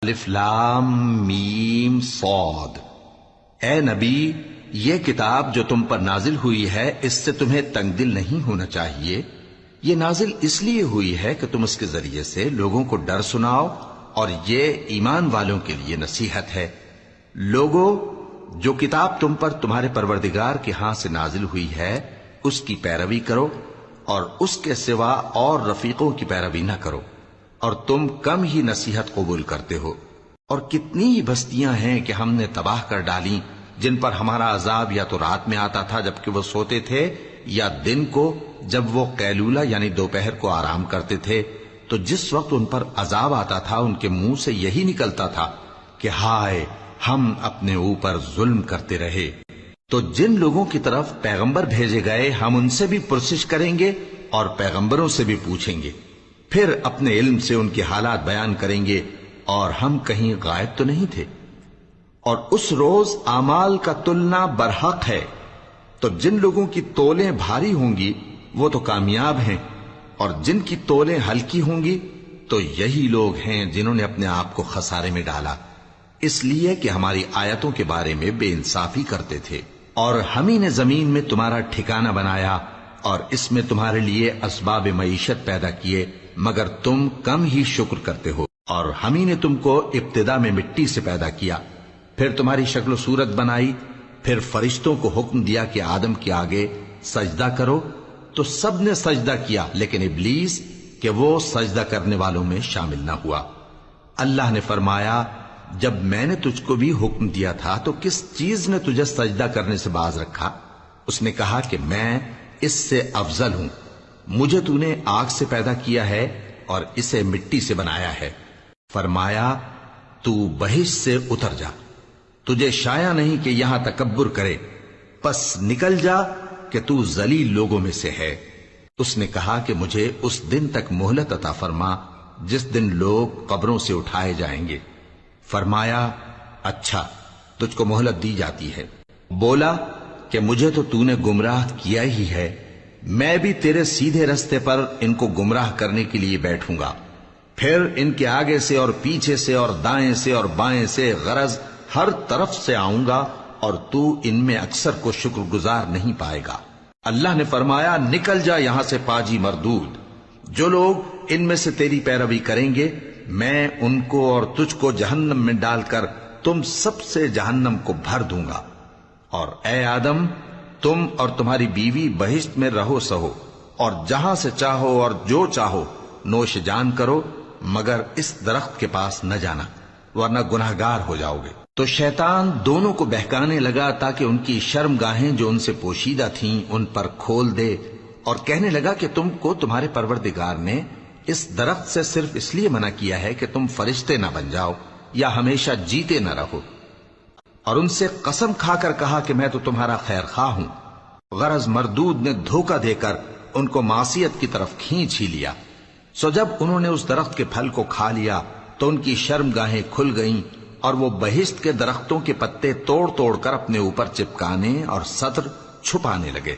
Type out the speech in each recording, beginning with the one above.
الف لام میم صاد۔ اے نبی، یہ کتاب جو تم پر نازل ہوئی ہے اس سے تمہیں تنگ دل نہیں ہونا چاہیے۔ یہ نازل اس لیے ہوئی ہے کہ تم اس کے ذریعے سے لوگوں کو ڈر سناؤ، اور یہ ایمان والوں کے لیے نصیحت ہے۔ لوگوں، جو کتاب تم پر تمہارے پروردگار کے ہاں سے نازل ہوئی ہے اس کی پیروی کرو، اور اس کے سوا اور رفیقوں کی پیروی نہ کرو، اور تم کم ہی نصیحت قبول کرتے ہو۔ اور کتنی ہی بستیاں ہیں کہ ہم نے تباہ کر ڈالیں جن پر ہمارا عذاب یا تو رات میں آتا تھا جبکہ وہ سوتے تھے، یا دن کو جب وہ قیلولہ یعنی دوپہر کو آرام کرتے تھے، تو جس وقت ان پر عذاب آتا تھا ان کے منہ سے یہی نکلتا تھا کہ ہائے، ہم اپنے اوپر ظلم کرتے رہے۔ تو جن لوگوں کی طرف پیغمبر بھیجے گئے ہم ان سے بھی پرسش کریں گے اور پیغمبروں سے بھی پوچھیں گے، پھر اپنے علم سے ان کے حالات بیان کریں گے، اور ہم کہیں غائب تو نہیں تھے۔ اور اس روز اعمال کا تلنا برحق ہے، تو جن لوگوں کی تولیں بھاری ہوں گی وہ تو کامیاب ہیں، اور جن کی تولیں ہلکی ہوں گی تو یہی لوگ ہیں جنہوں نے اپنے آپ کو خسارے میں ڈالا، اس لیے کہ ہماری آیتوں کے بارے میں بے انصافی کرتے تھے۔ اور ہم ہی نے زمین میں تمہارا ٹھکانہ بنایا اور اس میں تمہارے لیے اسباب معیشت پیدا کیے، مگر تم کم ہی شکر کرتے ہو۔ اور ہم ہی نے تم کو ابتدا میں مٹی سے پیدا کیا، پھر تمہاری شکل و صورت بنائی، پھر فرشتوں کو حکم دیا کہ آدم کے آگے سجدہ کرو، تو سب نے سجدہ کیا لیکن ابلیس کہ وہ سجدہ کرنے والوں میں شامل نہ ہوا۔ اللہ نے فرمایا، جب میں نے تجھ کو بھی حکم دیا تھا تو کس چیز نے تجھے سجدہ کرنے سے باز رکھا؟ اس نے کہا کہ میں اس سے افضل ہوں، مجھے تو نے آگ سے پیدا کیا ہے اور اسے مٹی سے بنایا ہے۔ فرمایا، تو بہشت سے اتر جا، تجھے شایع نہیں کہ یہاں تکبر کرے، پس نکل جا کہ تو ذلیل لوگوں میں سے ہے۔ اس نے کہا کہ مجھے اس دن تک مہلت عطا فرما جس دن لوگ قبروں سے اٹھائے جائیں گے۔ فرمایا، اچھا، تجھ کو مہلت دی جاتی ہے۔ بولا کہ مجھے تو نے گمراہ کیا ہی ہے، میں بھی تیرے سیدھے رستے پر ان کو گمراہ کرنے کے لیے بیٹھوں گا، پھر ان کے آگے سے اور پیچھے سے اور دائیں سے اور بائیں سے غرض ہر طرف سے آؤں گا، اور تو ان میں اکثر کو شکر گزار نہیں پائے گا۔ اللہ نے فرمایا، نکل جا یہاں سے پاجی مردود، جو لوگ ان میں سے تیری پیروی کریں گے میں ان کو اور تجھ کو جہنم میں ڈال کر تم سب سے جہنم کو بھر دوں گا۔ اور اے آدم، تم اور تمہاری بیوی بہشت میں رہو سہو، اور جہاں سے چاہو اور جو چاہو نوش جان کرو، مگر اس درخت کے پاس نہ جانا ورنہ گناہگار ہو جاؤ گے۔ تو شیطان دونوں کو بہکانے لگا تاکہ ان کی شرم گاہیں جو ان سے پوشیدہ تھیں ان پر کھول دے، اور کہنے لگا کہ تم کو تمہارے پروردگار نے اس درخت سے صرف اس لیے منع کیا ہے کہ تم فرشتے نہ بن جاؤ یا ہمیشہ جیتے نہ رہو۔ اور ان سے قسم کھا کر کہا کہ میں تو تمہارا خیر خواہ ہوں۔ غرض مردود نے دھوکہ دے کر ان کو معصیت کی طرف کھینچ ہی لیا۔ سو جب انہوں نے اس درخت کے پھل کو کھا لیا تو ان کی شرم گاہیں کھل گئیں، اور وہ بہشت کے درختوں کے پتے توڑ توڑ کر اپنے اوپر چپکانے اور سطر چھپانے لگے۔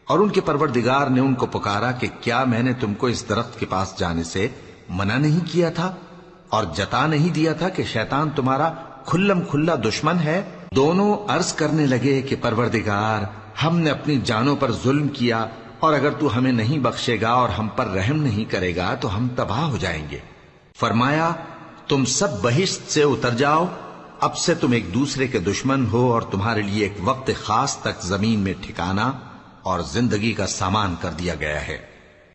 اور ان کے پروردگار نے ان کو پکارا کہ کیا میں نے تم کو اس درخت کے پاس جانے سے منع نہیں کیا تھا اور جتا نہیں دیا تھا کہ شیطان تمہارا کھلم کھلا دشمن ہے؟ دونوں عرض کرنے لگے کہ پروردگار، ہم نے اپنی جانوں پر ظلم کیا، اور اگر تو ہمیں نہیں بخشے گا اور ہم پر رحم نہیں کرے گا تو ہم تباہ ہو جائیں گے۔ فرمایا، تم سب بہشت سے اتر جاؤ، اب سے تم ایک دوسرے کے دشمن ہو، اور تمہارے لیے ایک وقت خاص تک زمین میں ٹھکانا اور زندگی کا سامان کر دیا گیا ہے۔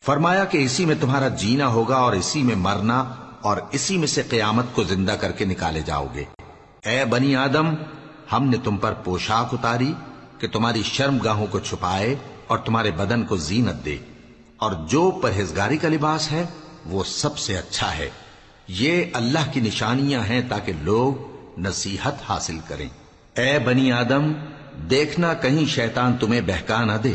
فرمایا کہ اسی میں تمہارا جینا ہوگا اور اسی میں مرنا، اور اسی میں سے قیامت کو زندہ کر کے نکالے جاؤ گے۔ اے بنی آدم، ہم نے تم پر پوشاک اتاری کہ تمہاری شرم گاہوں کو چھپائے اور تمہارے بدن کو زینت دے، اور جو پرہیزگاری کا لباس ہے وہ سب سے اچھا ہے۔ یہ اللہ کی نشانیاں ہیں تاکہ لوگ نصیحت حاصل کریں۔ اے بنی آدم، دیکھنا کہیں شیطان تمہیں بہکا نہ دے،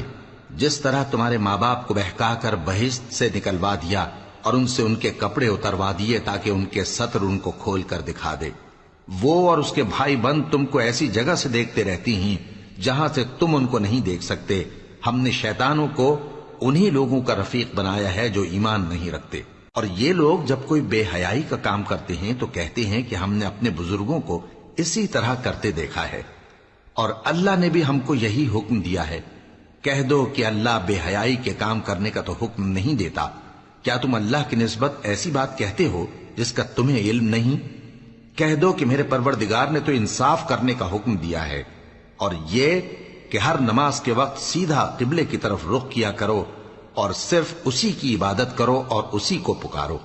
جس طرح تمہارے ماں باپ کو بہکا کر بہشت سے نکلوا دیا اور ان سے ان کے کپڑے اتروا دیے تاکہ ان کے سطر ان کو کھول کر دکھا دے۔ وہ اور اس کے بھائی بند تم کو ایسی جگہ سے دیکھتے رہتی ہیں جہاں سے تم ان کو نہیں دیکھ سکتے۔ ہم نے شیطانوں کو انہی لوگوں کا رفیق بنایا ہے جو ایمان نہیں رکھتے۔ اور یہ لوگ جب کوئی بے حیائی کا کام کرتے ہیں تو کہتے ہیں کہ ہم نے اپنے بزرگوں کو اسی طرح کرتے دیکھا ہے، اور اللہ نے بھی ہم کو یہی حکم دیا ہے۔ کہہ دو کہ اللہ بے حیائی کے کام کرنے کا تو حکم نہیں دیتا، کیا تم اللہ کی نسبت ایسی بات کہتے ہو جس کا تمہیں علم نہیں؟ کہہ دو کہ میرے پروردگار نے تو انصاف کرنے کا حکم دیا ہے، اور یہ کہ ہر نماز کے وقت سیدھا قبلے کی طرف رخ کیا کرو اور صرف اسی کی عبادت کرو اور اسی کو پکارو۔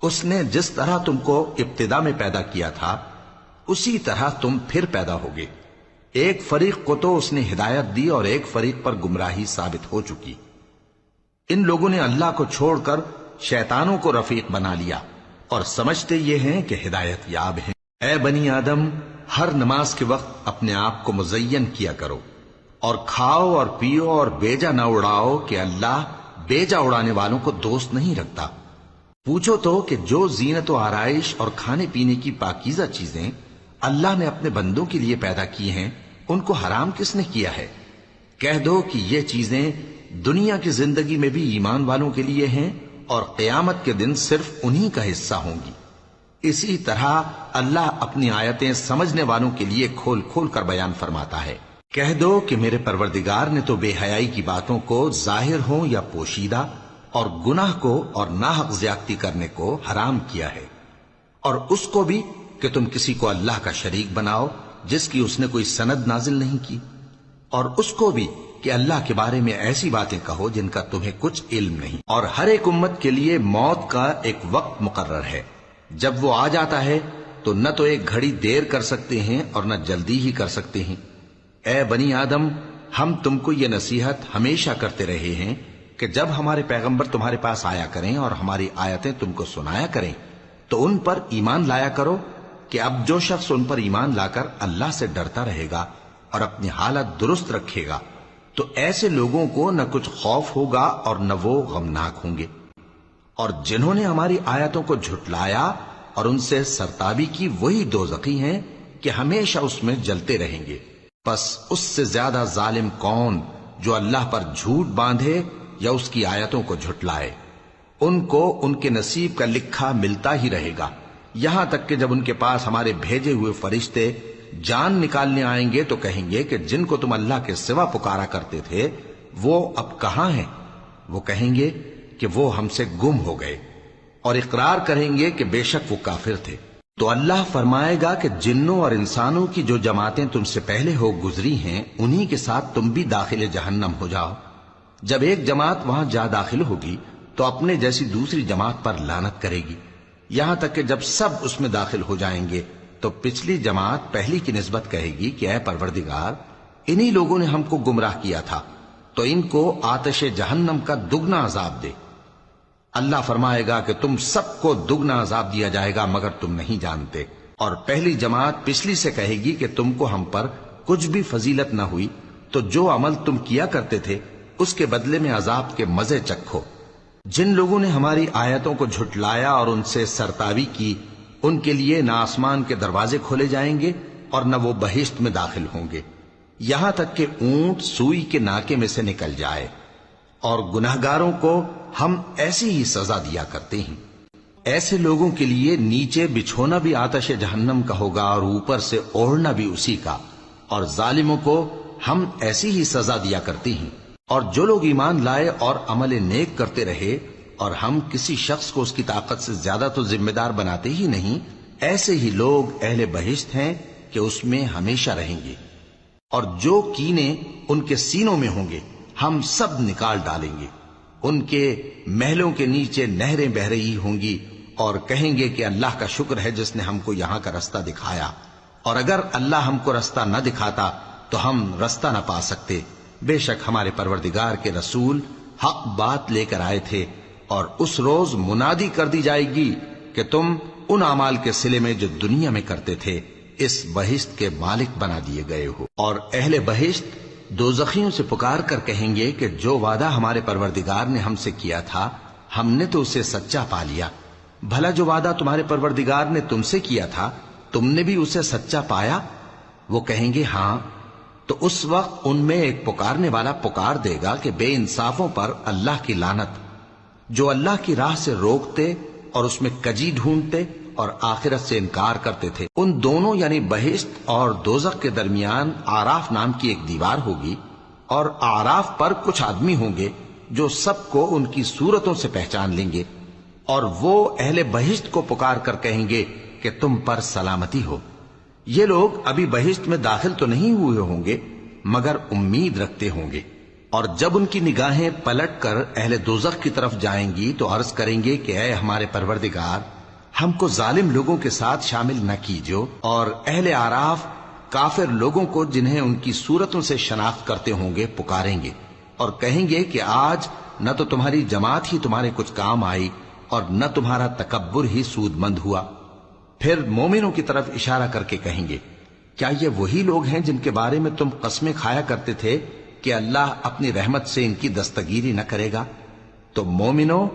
اس نے جس طرح تم کو ابتدا میں پیدا کیا تھا اسی طرح تم پھر پیدا ہوگے۔ ایک فریق کو تو اس نے ہدایت دی اور ایک فریق پر گمراہی ثابت ہو چکی۔ ان لوگوں نے اللہ کو چھوڑ کر شیطانوں کو رفیق بنا لیا اور سمجھتے یہ ہیں کہ ہدایت یاب ہیں۔ اے بنی آدم، ہر نماز کے وقت اپنے آپ کو مزین کیا کرو، اور کھاؤ اور پیو اور بیجا نہ اڑاؤ کہ اللہ بیجا اڑانے والوں کو دوست نہیں رکھتا۔ پوچھو تو کہ جو زینت و آرائش اور کھانے پینے کی پاکیزہ چیزیں اللہ نے اپنے بندوں کے لیے پیدا کی ہیں ان کو حرام کس نے کیا ہے؟ کہہ دو کہ یہ چیزیں دنیا کی زندگی میں بھی ایمان والوں کے لیے ہیں اور قیامت کے دن صرف انہی کا حصہ ہوں گی۔ اسی طرح اللہ اپنی آیتیں سمجھنے والوں کے لیے کھول کھول کر بیان فرماتا ہے۔ کہہ دو کہ میرے پروردگار نے تو بے حیائی کی باتوں کو ظاہر ہوں یا پوشیدہ اور گناہ کو اور ناحق زیادتی کرنے کو حرام کیا ہے، اور اس کو بھی کہ تم کسی کو اللہ کا شریک بناؤ جس کی اس نے کوئی سند نازل نہیں کی، اور اس کو بھی کہ اللہ کے بارے میں ایسی باتیں کہو جن کا تمہیں کچھ علم نہیں۔ اور ہر ایک امت کے لیے موت کا ایک وقت مقرر ہے، جب وہ آ جاتا ہے تو نہ تو ایک گھڑی دیر کر سکتے ہیں اور نہ جلدی ہی کر سکتے ہیں۔ اے بنی آدم، ہم تم کو یہ نصیحت ہمیشہ کرتے رہے ہیں کہ جب ہمارے پیغمبر تمہارے پاس آیا کریں اور ہماری آیتیں تم کو سنایا کریں تو ان پر ایمان لایا کرو، کہ اب جو شخص ان پر ایمان لا کر اللہ سے ڈرتا رہے گا اور اپنی حالت درست رکھے گا تو ایسے لوگوں کو نہ کچھ خوف ہوگا اور نہ وہ غمناک ہوں گے۔ اور جنہوں نے ہماری آیتوں کو جھٹلایا اور ان سے سرتابی کی وہی دوزخی ہیں کہ ہمیشہ اس میں جلتے رہیں گے۔ پس اس سے زیادہ ظالم کون جو اللہ پر جھوٹ باندھے یا اس کی آیتوں کو جھٹلائے؟ ان کو ان کے نصیب کا لکھا ملتا ہی رہے گا، یہاں تک کہ جب ان کے پاس ہمارے بھیجے ہوئے فرشتے جان نکالنے آئیں گے تو کہیں گے کہ جن کو تم اللہ کے سوا پکارا کرتے تھے وہ اب کہاں ہیں؟ وہ کہیں گے کہ وہ ہم سے گم ہو گئے، اور اقرار کریں گے کہ بے شک وہ کافر تھے۔ تو اللہ فرمائے گا کہ جنوں اور انسانوں کی جو جماعتیں تم سے پہلے ہو گزری ہیں انہی کے ساتھ تم بھی داخل جہنم ہو جاؤ۔ جب ایک جماعت وہاں جا داخل ہوگی تو اپنے جیسی دوسری جماعت پر لعنت کرے گی، یہاں تک کہ جب سب اس میں داخل ہو جائیں گے تو پچھلی جماعت پہلی کی نسبت کہے گی کہ اے پروردگار، انہی لوگوں نے ہم کو گمراہ کیا تھا، تو ان کو آتش جہنم کا دگنا عذاب دے۔ اللہ فرمائے گا کہ تم سب کو دگنا عذاب دیا جائے گا مگر تم نہیں جانتے۔ اور پہلی جماعت پچھلی سے کہے گی کہ تم کو ہم پر کچھ بھی فضیلت نہ ہوئی، تو جو عمل تم کیا کرتے تھے اس کے بدلے میں عذاب کے مزے چکھو۔ جن لوگوں نے ہماری آیتوں کو جھٹلایا اور ان سے سرتابی کی ان کے لیے نہ آسمان کے دروازے کھولے جائیں گے اور نہ وہ بہشت میں داخل ہوں گے، یہاں تک کہ اونٹ سوئی کے ناکے میں سے نکل جائے۔ اور گناہگاروں کو ہم ایسی ہی سزا دیا کرتے ہیں۔ ایسے لوگوں کے لیے نیچے بچھونا بھی آتش جہنم کا ہوگا اور اوپر سے اوڑھنا بھی اسی کا، اور ظالموں کو ہم ایسی ہی سزا دیا کرتے ہیں۔ اور جو لوگ ایمان لائے اور عمل نیک کرتے رہے اور ہم کسی شخص کو اس کی طاقت سے زیادہ تو ذمہ دار بناتے ہی نہیں، ایسے ہی لوگ اہل بہشت ہیں کہ اس میں ہمیشہ رہیں گے۔ اور جو کینے ان کے سینوں میں ہوں گے ہم سب نکال ڈالیں گے، ان کے محلوں کے نیچے نہریں بہہ رہی ہوں گی، اور کہیں گے کہ اللہ کا شکر ہے جس نے ہم کو یہاں کا رستہ دکھایا، اور اگر اللہ ہم کو رستہ نہ دکھاتا تو ہم رستہ نہ پا سکتے۔ بے شک ہمارے پروردگار کے رسول حق بات لے کر آئے تھے، اور اس روز منادی کر دی جائے گی کہ تم ان اعمال کے صلے میں جو دنیا میں کرتے تھے اس بہشت کے مالک بنا دیے گئے ہو۔ اور اہل بہشت دوزخیوں سے پکار کر کہیں گے کہ جو وعدہ ہمارے پروردگار نے ہم سے کیا تھا ہم نے تو اسے سچا پا لیا، بھلا جو وعدہ تمہارے پروردگار نے تم سے کیا تھا تم نے بھی اسے سچا پایا؟ وہ کہیں گے ہاں۔ تو اس وقت ان میں ایک پکارنے والا پکار دے گا کہ بے انصافوں پر اللہ کی لعنت، جو اللہ کی راہ سے روکتے اور اس میں کجی ڈھونڈتے اور آخرت سے انکار کرتے تھے، ان دونوں یعنی بہشت اور دوزخ کے درمیان آراف نام کی ایک دیوار ہوگی، اور آراف پر کچھ آدمی ہوں گے جو سب کو ان کی صورتوں سے پہچان لیں گے، اور وہ اہل بہشت کو پکار کر کہیں گے کہ تم پر سلامتی ہو۔ یہ لوگ ابھی بہشت میں داخل تو نہیں ہوئے ہوں گے مگر امید رکھتے ہوں گے، اور جب ان کی نگاہیں پلٹ کر اہل دوزخ کی طرف جائیں گی تو عرض کریں گے کہ اے ہمارے پروردگار، ہم کو ظالم لوگوں کے ساتھ شامل نہ کیجو۔ اور اہل آراف کافر لوگوں کو جنہیں ان کی صورتوں سے شناخت کرتے ہوں گے پکاریں گے اور کہیں گے کہ آج نہ تو تمہاری جماعت ہی تمہارے کچھ کام آئی اور نہ تمہارا تکبر ہی سود مند ہوا۔ پھر مومنوں کی طرف اشارہ کر کے کہیں گے، کیا یہ وہی لوگ ہیں جن کے بارے میں تم قسمیں کھایا کرتے تھے کہ اللہ اپنی رحمت سے ان کی دستگیری نہ کرے گا؟ تو مومنوں،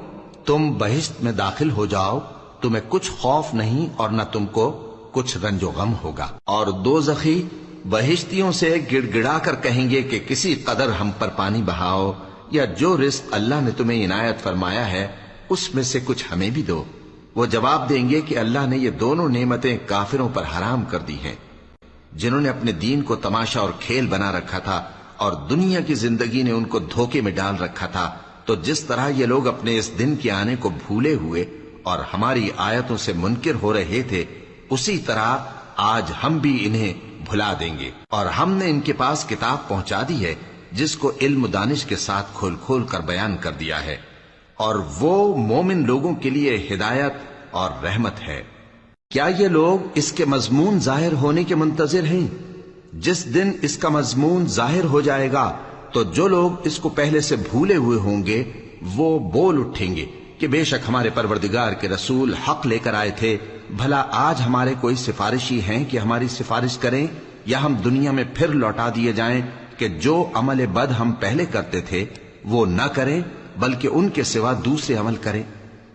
تم بہشت میں داخل ہو جاؤ، تمہیں کچھ خوف نہیں اور نہ تم کو کچھ رنج و غم ہوگا۔ اور دوزخی بہشتیوں سے گڑ گڑا کر کہیں گے کہ کسی قدر ہم پر پانی بہاؤ، یا جو رزق اللہ نے تمہیں عنایت فرمایا ہے اس میں سے کچھ ہمیں بھی دو۔ وہ جواب دیں گے کہ اللہ نے یہ دونوں نعمتیں کافروں پر حرام کر دی ہیں، جنہوں نے اپنے دین کو تماشا اور کھیل بنا رکھا تھا اور دنیا کی زندگی نے ان کو دھوکے میں ڈال رکھا تھا۔ تو جس طرح یہ لوگ اپنے اس دن کے آنے کو بھولے ہوئے اور ہماری آیتوں سے منکر ہو رہے تھے، اسی طرح آج ہم بھی انہیں بھلا دیں گے۔ اور ہم نے ان کے پاس کتاب پہنچا دی ہے جس کو علم و دانش کے ساتھ کھول کھول کر بیان کر دیا ہے، اور وہ مومن لوگوں کے لیے ہدایت اور رحمت ہے۔ کیا یہ لوگ اس کے مضمون ظاہر ہونے کے منتظر ہیں؟ جس دن اس کا مضمون ظاہر ہو جائے گا تو جو لوگ اس کو پہلے سے بھولے ہوئے ہوں گے وہ بول اٹھیں گے کہ بے شک ہمارے پروردگار کے رسول حق لے کر آئے تھے، بھلا آج ہمارے کوئی سفارشی ہیں کہ ہماری سفارش کریں، یا ہم دنیا میں پھر لوٹا دیے جائیں کہ جو عمل بد ہم پہلے کرتے تھے وہ نہ کریں بلکہ ان کے سوا دوسرے عمل کریں۔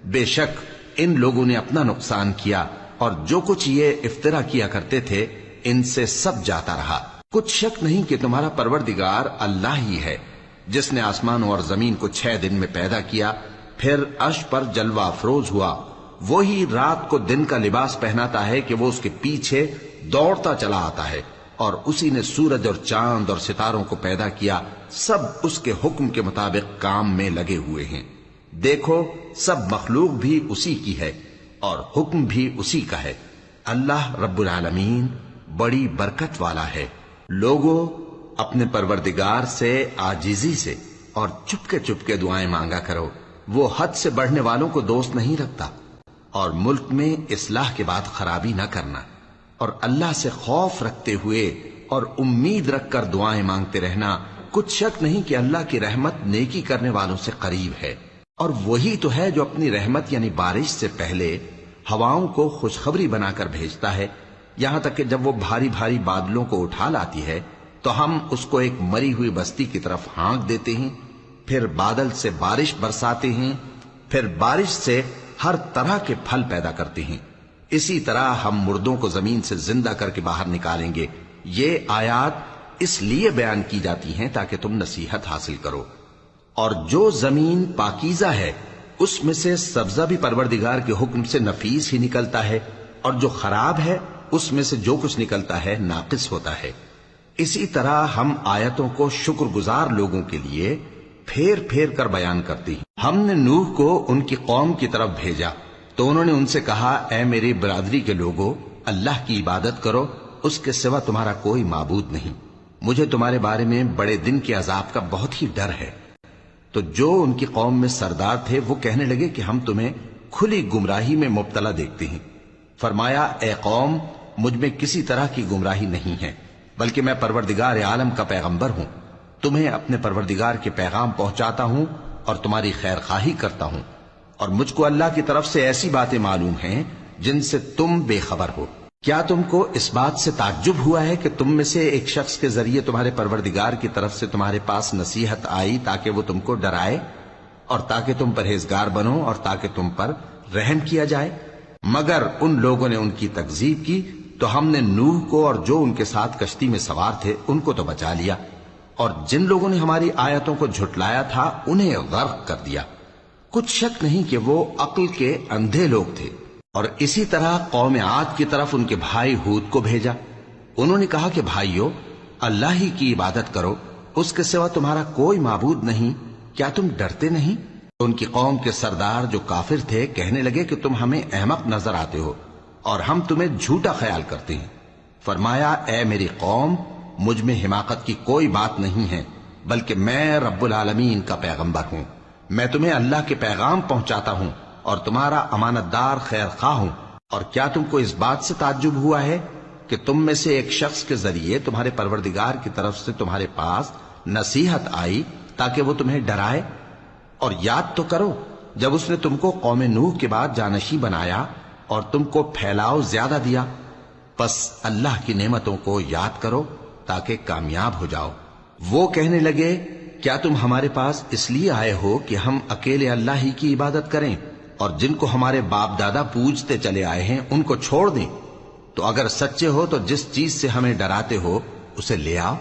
بے شک ان لوگوں نے اپنا نقصان کیا، اور جو کچھ یہ افترا کیا کرتے تھے ان سے سب جاتا رہا۔ کچھ شک نہیں کہ تمہارا پروردگار اللہ ہی ہے جس نے آسمانوں اور زمین کو 6 دن میں پیدا کیا، پھر عرش پر جلوہ افروز ہوا۔ وہی رات کو دن کا لباس پہناتا ہے کہ وہ اس کے پیچھے دوڑتا چلا آتا ہے، اور اسی نے سورج اور چاند اور ستاروں کو پیدا کیا، سب اس کے حکم کے مطابق کام میں لگے ہوئے ہیں۔ دیکھو سب مخلوق بھی اسی کی ہے اور حکم بھی اسی کا ہے۔ اللہ رب العالمین بڑی برکت والا ہے۔ لوگوں، اپنے پروردگار سے عاجزی سے اور چپکے دعائیں مانگا کرو، وہ حد سے بڑھنے والوں کو دوست نہیں رکھتا، اور ملک میں اصلاح کے بعد خرابی نہ کرنا، اور اللہ سے خوف رکھتے ہوئے اور امید رکھ کر دعائیں مانگتے رہنا۔ کچھ شک نہیں کہ اللہ کی رحمت نیکی کرنے والوں سے قریب ہے، اور وہی تو ہے جو اپنی رحمت یعنی بارش سے پہلے ہواؤں کو خوشخبری بنا کر بھیجتا ہے، یہاں تک کہ جب وہ بھاری بھاری بادلوں کو اٹھا لاتی ہے تو ہم اس کو ایک مری ہوئی بستی کی طرف ہانک دیتے ہیں، پھر بادل سے بارش برساتے ہیں، پھر بارش سے ہر طرح کے پھل پیدا کرتے ہیں۔ اسی طرح ہم مردوں کو زمین سے زندہ کر کے باہر نکالیں گے۔ یہ آیات اس لیے بیان کی جاتی ہیں تاکہ تم نصیحت حاصل کرو۔ اور جو زمین پاکیزہ ہے اس میں سے سبزہ بھی پروردگار کے حکم سے نفیس ہی نکلتا ہے، اور جو خراب ہے اس میں سے جو کچھ نکلتا ہے ناقص ہوتا ہے۔ اسی طرح ہم آیتوں کو شکر گزار لوگوں کے لیے پھیر پھیر کر بیان کرتے ہیں۔ ہم نے نوح کو ان کی قوم کی طرف بھیجا تو انہوں نے ان سے کہا، اے میری برادری کے لوگوں، اللہ کی عبادت کرو، اس کے سوا تمہارا کوئی معبود نہیں، مجھے تمہارے بارے میں بڑے دن کے عذاب کا بہت ہی ڈر ہے۔ تو جو ان کی قوم میں سردار تھے وہ کہنے لگے کہ ہم تمہیں کھلی گمراہی میں مبتلا دیکھتے ہیں۔ فرمایا، اے قوم، مجھ میں کسی طرح کی گمراہی نہیں ہے، بلکہ میں پروردگار عالم کا پیغمبر ہوں، تمہیں اپنے پروردگار کے پیغام پہنچاتا ہوں اور تمہاری خیر خواہی کرتا ہوں، اور مجھ کو اللہ کی طرف سے ایسی باتیں معلوم ہیں جن سے تم بے خبر ہو۔ کیا تم کو اس بات سے تعجب ہوا ہے کہ تم میں سے ایک شخص کے ذریعے تمہارے پروردگار کی طرف سے تمہارے پاس نصیحت آئی تاکہ وہ تم کو ڈرائے اور تاکہ تم پرہیزگار بنو اور تاکہ تم پر رحم کیا جائے؟ مگر ان لوگوں نے ان کی تکذیب کی تو ہم نے نوح کو اور جو ان کے ساتھ کشتی میں سوار تھے ان کو تو بچا لیا، اور جن لوگوں نے ہماری آیتوں کو جھٹلایا تھا انہیں غرق کر دیا۔ کچھ شک نہیں کہ وہ عقل کے اندھے لوگ تھے۔ اور اسی طرح قوم عاد کی طرف ان کے بھائی ہود کو بھیجا۔ انہوں نے کہا کہ بھائیو، اللہ ہی کی عبادت کرو، اس کے سوا تمہارا کوئی معبود نہیں، کیا تم ڈرتے نہیں؟ ان کی قوم کے سردار جو کافر تھے کہنے لگے کہ تم ہمیں احمق نظر آتے ہو اور ہم تمہیں جھوٹا خیال کرتے ہیں۔ فرمایا، اے میری قوم، مجھ میں حماقت کی کوئی بات نہیں ہے، بلکہ میں رب العالمین کا پیغمبر ہوں۔ میں تمہیں اللہ کے پیغام پہنچاتا ہوں اور تمہارا امانت دار خیر خواہ ہوں۔ اور کیا تم کو اس بات سے تعجب ہوا ہے کہ تم میں سے ایک شخص کے ذریعے تمہارے پروردگار کی طرف سے تمہارے پاس نصیحت آئی تاکہ وہ تمہیں ڈرائے؟ اور یاد تو کرو جب اس نے تم کو قوم نوح کے بعد جانشین بنایا اور تم کو پھیلاؤ زیادہ دیا۔ پس اللہ کی نعمتوں کو یاد کرو تاکہ کامیاب ہو جاؤ۔ وہ کہنے لگے، کیا تم ہمارے پاس اس لیے آئے ہو کہ ہم اکیلے اللہ ہی کی عبادت کریں اور جن کو ہمارے باپ دادا پوجتے چلے آئے ہیں ان کو چھوڑ دیں؟ تو اگر سچے ہو تو جس چیز سے ہمیں ڈراتے ہو اسے لے آؤ۔